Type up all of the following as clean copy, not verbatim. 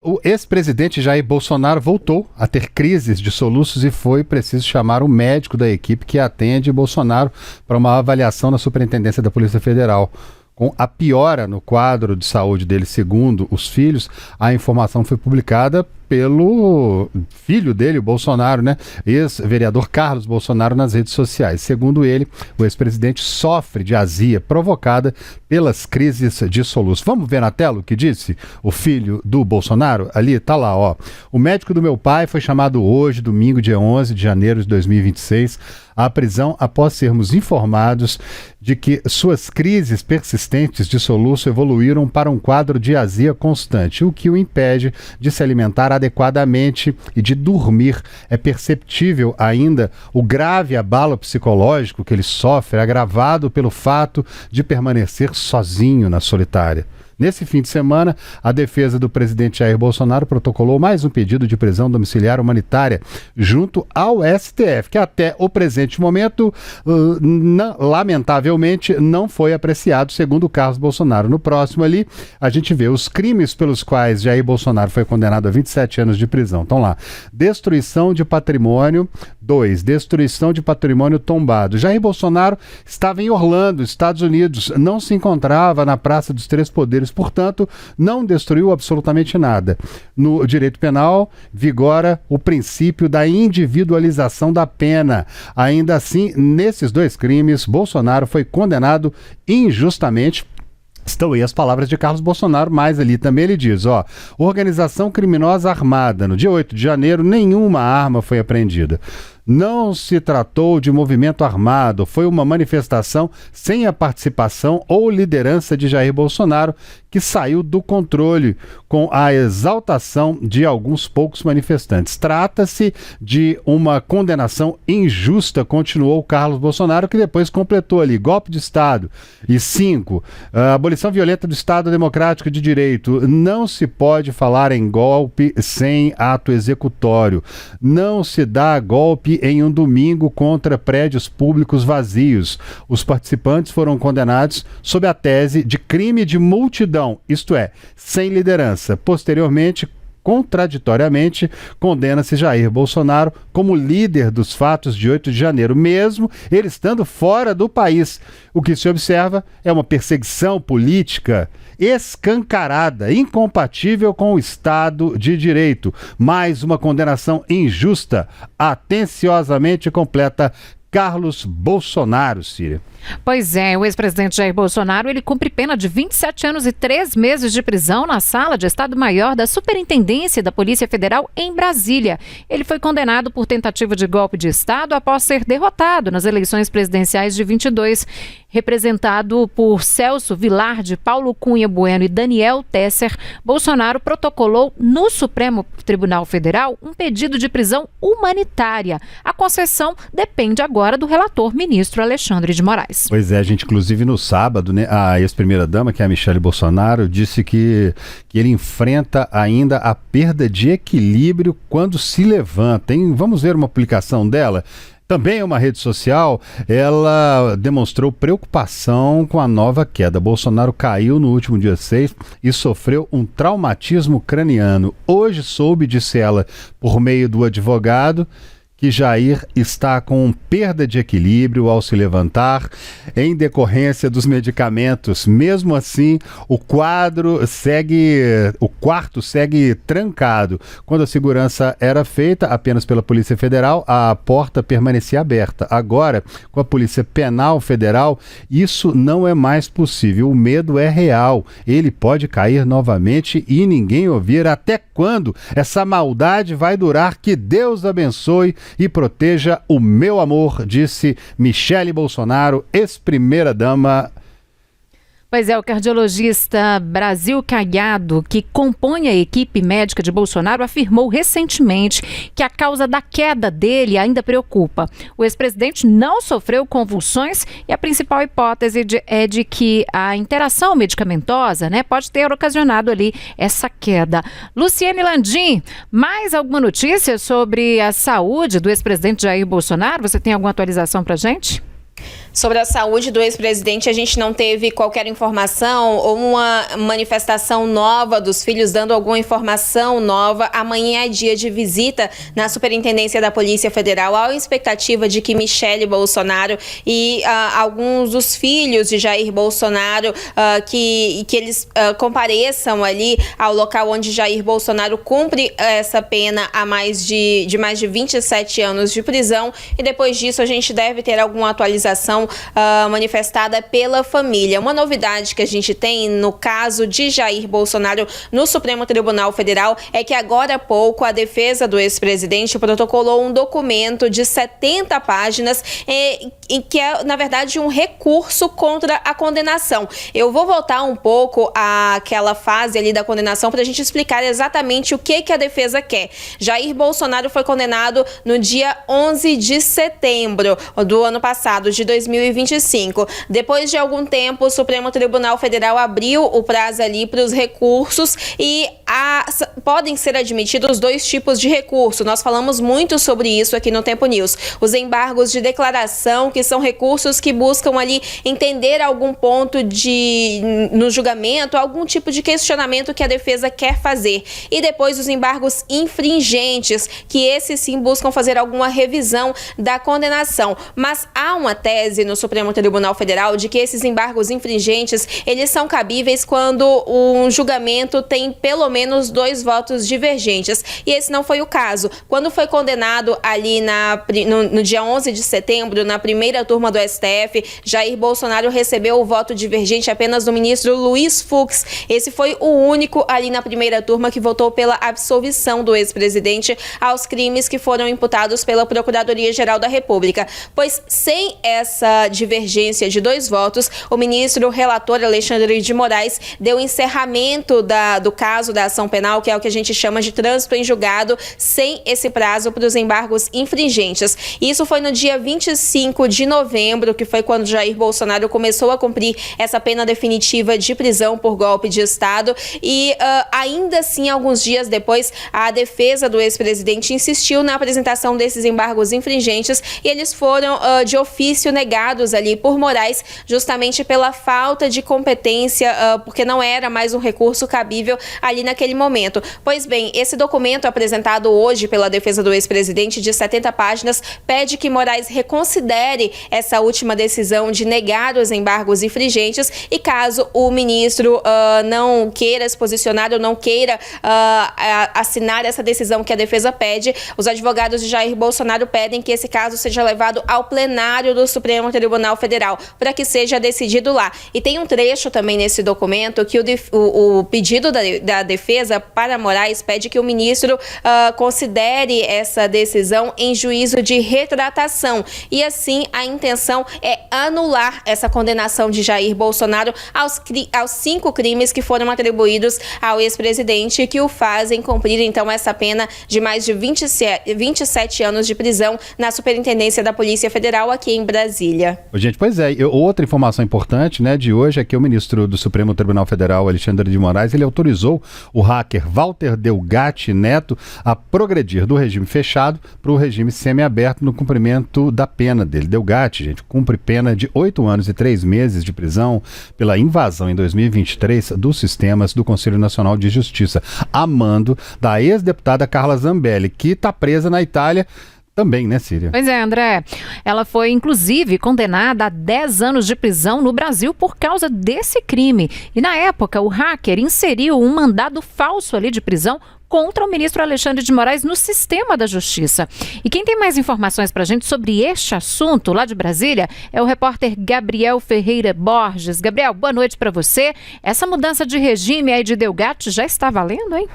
O ex-presidente Jair Bolsonaro voltou a ter crises de soluços e foi preciso chamar o médico da equipe que atende Bolsonaro para uma avaliação na Superintendência da Polícia Federal. Com a piora no quadro de saúde dele, segundo os filhos, a informação foi publicada pelo filho dele, o Bolsonaro, né? Ex-vereador Carlos Bolsonaro, nas redes sociais. Segundo ele, o ex-presidente sofre de azia provocada pelas crises de soluço. Vamos ver na tela o que disse o filho do Bolsonaro? Ali, tá lá, ó. O médico do meu pai foi chamado hoje, domingo, dia 11 de janeiro de 2026, à prisão após sermos informados de que suas crises persistentes de soluço evoluíram para um quadro de azia constante, o que o impede de se alimentar adequadamente e de dormir. É perceptível ainda o grave abalo psicológico que ele sofre, agravado pelo fato de permanecer sozinho na solitária. Nesse fim de semana, a defesa do presidente Jair Bolsonaro protocolou mais um pedido de prisão domiciliar humanitária junto ao STF, que até o presente momento, lamentavelmente, não foi apreciado, segundo o Carlos Bolsonaro. No próximo ali, a gente vê os crimes pelos quais Jair Bolsonaro foi condenado a 27 anos de prisão. Então lá, destruição de patrimônio, 2, destruição de patrimônio tombado. Jair Bolsonaro estava em Orlando, Estados Unidos, não se encontrava na Praça dos Três Poderes, portanto, não destruiu absolutamente nada. No direito penal, vigora o princípio da individualização da pena. Ainda assim, nesses dois crimes, Bolsonaro foi condenado injustamente. Estão aí as palavras de Carlos Bolsonaro, mas ali também ele diz, ó, organização criminosa armada. No dia 8 de janeiro, nenhuma arma foi apreendida. Não se tratou de movimento armado, foi uma manifestação sem a participação ou liderança de Jair Bolsonaro, que saiu do controle com a exaltação de alguns poucos manifestantes. Trata-se de uma condenação injusta, continuou Carlos Bolsonaro, que depois completou ali, golpe de Estado. E 5, a abolição violenta do Estado Democrático de Direito. Não se pode falar em golpe sem ato executório. Não se dá golpe em um domingo contra prédios públicos vazios. Os participantes foram condenados sob a tese de crime de multidão, isto é, sem liderança. Posteriormente, contraditoriamente, condena-se Jair Bolsonaro como líder dos fatos de 8 de janeiro, mesmo ele estando fora do país. O que se observa é uma perseguição política escancarada, incompatível com o Estado de Direito. Mais uma condenação injusta, atenciosamente completa Carlos Bolsonaro, Síria. Pois é, o ex-presidente Jair Bolsonaro, ele cumpre pena de 27 anos e 3 meses de prisão na sala de Estado-Maior da Superintendência da Polícia Federal em Brasília. Ele foi condenado por tentativa de golpe de Estado após ser derrotado nas eleições presidenciais de 22. Representado por Celso Vilarde, Paulo Cunha Bueno e Daniel Tesser, Bolsonaro protocolou no Supremo Tribunal Federal um pedido de prisão humanitária. A concessão depende agora do relator ministro Alexandre de Moraes. Pois é, gente, inclusive no sábado, né, a ex-primeira-dama, que é a Michele Bolsonaro, disse que ele enfrenta ainda a perda de equilíbrio quando se levanta, hein? Vamos ver uma publicação dela? Também é uma rede social, ela demonstrou preocupação com a nova queda. Bolsonaro caiu no último dia 6 e sofreu um traumatismo craniano. Hoje soube, disse ela, por meio do advogado, que Jair está com perda de equilíbrio ao se levantar em decorrência dos medicamentos. Mesmo assim, o quarto segue trancado. Quando a segurança era feita apenas pela Polícia Federal, a porta permanecia aberta. Agora, com a Polícia Penal Federal, isso não é mais possível. O medo é real. Ele pode cair novamente e ninguém ouvir. Até quando essa maldade vai durar? Que Deus abençoe e proteja o meu amor, disse Michele Bolsonaro, ex-primeira-dama. Pois é, o cardiologista Brasil Caiado, que compõe a equipe médica de Bolsonaro, afirmou recentemente que a causa da queda dele ainda preocupa. O ex-presidente não sofreu convulsões e a principal hipótese é de que a interação medicamentosa, pode ter ocasionado ali essa queda. Luciene Landim, mais alguma notícia sobre a saúde do ex-presidente Jair Bolsonaro? Você tem alguma atualização pra gente? Sobre a saúde do ex-presidente, a gente não teve qualquer informação ou uma manifestação nova dos filhos dando alguma informação nova. Amanhã é dia de visita na Superintendência da Polícia Federal. Há a expectativa de que Michele Bolsonaro e alguns dos filhos de Jair Bolsonaro, que eles compareçam ali ao local onde Jair Bolsonaro cumpre essa pena há mais de 27 anos de prisão. E depois disso a gente deve ter alguma atualização manifestada pela família. Uma novidade que a gente tem no caso de Jair Bolsonaro no Supremo Tribunal Federal é que agora há pouco a defesa do ex-presidente protocolou um documento de 70 páginas que é, na verdade, um recurso contra a condenação. Eu vou voltar um pouco àquela fase ali da condenação para a gente explicar exatamente o que a defesa quer. Jair Bolsonaro foi condenado no dia 11 de setembro do ano passado, de 2025. Depois de algum tempo, o Supremo Tribunal Federal abriu o prazo ali para os recursos e podem ser admitidos dois tipos de recurso. Nós falamos muito sobre isso aqui no Tempo News. Os embargos de declaração, que são recursos que buscam ali entender algum ponto no julgamento, algum tipo de questionamento que a defesa quer fazer. E depois os embargos infringentes, que esses sim buscam fazer alguma revisão da condenação. Mas há uma tese no Supremo Tribunal Federal de que esses embargos infringentes, eles são cabíveis quando um julgamento tem pelo menos 2 votos divergentes. E esse não foi o caso. Quando foi condenado ali no dia 11 de setembro, na primeira turma do STF, Jair Bolsonaro recebeu o voto divergente apenas do ministro Luiz Fux. Esse foi o único ali na primeira turma que votou pela absolvição do ex-presidente aos crimes que foram imputados pela Procuradoria-Geral da República. Pois sem essa divergência de 2 votos, o ministro relator Alexandre de Moraes deu encerramento do caso da ação penal, que é o que a gente chama de trânsito em julgado, sem esse prazo para os embargos infringentes. Isso foi no dia 25 de novembro, que foi quando Jair Bolsonaro começou a cumprir essa pena definitiva de prisão por golpe de Estado. E ainda assim, alguns dias depois, a defesa do ex-presidente insistiu na apresentação desses embargos infringentes e eles foram de ofício negados ali por Moraes, justamente pela falta de competência, porque não era mais um recurso cabível ali naquele momento. Pois bem, esse documento apresentado hoje pela defesa do ex-presidente, de 70 páginas, pede que Moraes reconsidere essa última decisão de negar os embargos infringentes e caso o ministro não queira se posicionar ou não queira assinar essa decisão que a defesa pede, os advogados de Jair Bolsonaro pedem que esse caso seja levado ao plenário do Supremo Tribunal Federal para que seja decidido lá. E tem um trecho também nesse documento que o pedido da defesa para Moraes pede que o ministro considere essa decisão em juízo de retratação. E assim, a intenção é anular essa condenação de Jair Bolsonaro aos 5 crimes que foram atribuídos ao ex-presidente, que o fazem cumprir, então, essa pena de mais de 27 anos de prisão na Superintendência da Polícia Federal aqui em Brasília. Gente, pois é, outra informação importante, né, de hoje é que o ministro do Supremo Tribunal Federal, Alexandre de Moraes, ele autorizou o hacker Walter Delgatti Neto a progredir do regime fechado para o regime semiaberto no cumprimento da pena dele. Delgatti, gente, cumpre pena de 8 anos e 3 meses de prisão pela invasão em 2023 dos sistemas do Conselho Nacional de Justiça, a mando da ex-deputada Carla Zambelli, que está presa na Itália também, né, Síria? Pois é, André. Ela foi, inclusive, condenada a 10 anos de prisão no Brasil por causa desse crime. E, na época, o hacker inseriu um mandado falso ali de prisão contra o ministro Alexandre de Moraes no sistema da Justiça. E quem tem mais informações para a gente sobre este assunto lá de Brasília é o repórter Gabriel Ferreira Borges. Gabriel, boa noite para você. Essa mudança de regime aí de Delgatti já está valendo, hein?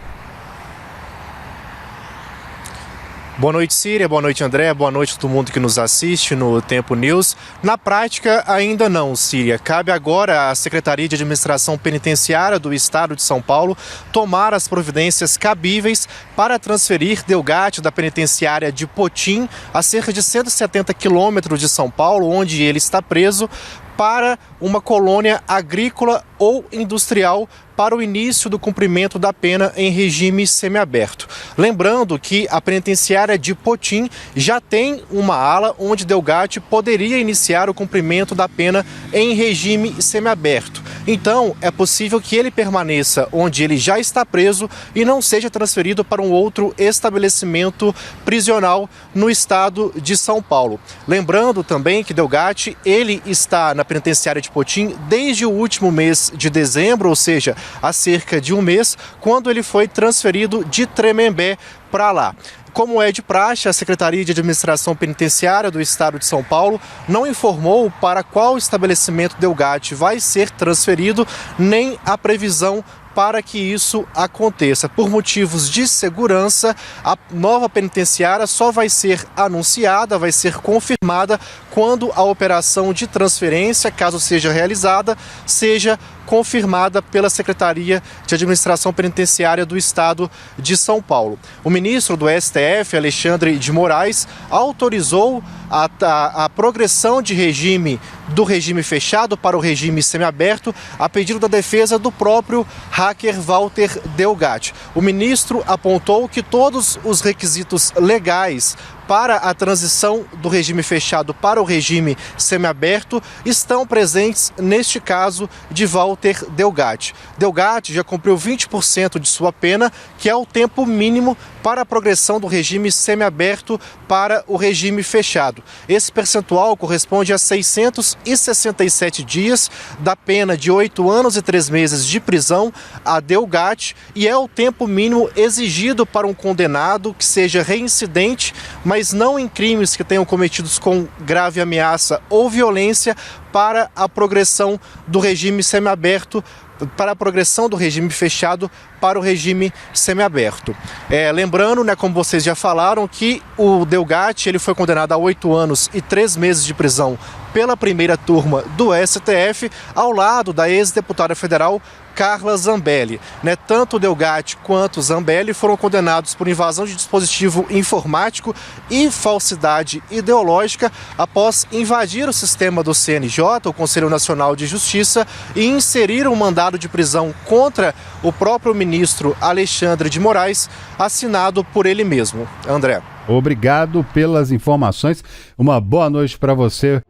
Boa noite, Síria. Boa noite, André. Boa noite a todo mundo que nos assiste no Tempo News. Na prática, ainda não, Síria. Cabe agora à Secretaria de Administração Penitenciária do Estado de São Paulo tomar as providências cabíveis para transferir Delgatti da penitenciária de Potim, a cerca de 170 quilômetros de São Paulo, onde ele está preso, para uma colônia agrícola ou industrial para o início do cumprimento da pena em regime semiaberto. Lembrando que a penitenciária de Potim já tem uma ala onde Delgatti poderia iniciar o cumprimento da pena em regime semiaberto. Então, é possível que ele permaneça onde ele já está preso e não seja transferido para um outro estabelecimento prisional no estado de São Paulo. Lembrando também que Delgatti, ele está na penitenciária de Potim desde o último mês de dezembro, ou seja, há cerca de um mês, quando ele foi transferido de Tremembé para lá. Como é de praxe, a Secretaria de Administração Penitenciária do Estado de São Paulo não informou para qual estabelecimento Delgatti vai ser transferido, nem a previsão para que isso aconteça. Por motivos de segurança, a nova penitenciária só vai ser anunciada, vai ser confirmada quando a operação de transferência, caso seja realizada, seja confirmada pela Secretaria de Administração Penitenciária do Estado de São Paulo. O ministro do STF, Alexandre de Moraes, autorizou a progressão de regime do regime fechado para o regime semiaberto a pedido da defesa do próprio hacker Walter Delgatti. O ministro apontou que todos os requisitos legais para a transição do regime fechado para o regime semiaberto estão presentes neste caso de Walter Delgatti. Delgatti já cumpriu 20% de sua pena, que é o tempo mínimo para a progressão do regime semiaberto para o regime fechado. Esse percentual corresponde a 667 dias da pena de 8 anos e 3 meses de prisão a Delgatti e é o tempo mínimo exigido para um condenado que seja reincidente, mas não em crimes que tenham cometidos com grave ameaça ou violência, para a progressão do regime semiaberto, para a progressão do regime fechado para o regime semiaberto. Lembrando, como vocês já falaram, que o Delgatti ele foi condenado a 8 anos e 3 meses de prisão pela primeira turma do STF, ao lado da ex-deputada federal Carla Zambelli. Tanto Delgatti quanto Zambelli foram condenados por invasão de dispositivo informático e falsidade ideológica após invadir o sistema do CNJ, o Conselho Nacional de Justiça, e inserir um mandado de prisão contra o próprio ministro Alexandre de Moraes, assinado por ele mesmo. André. Obrigado pelas informações. Uma boa noite para você.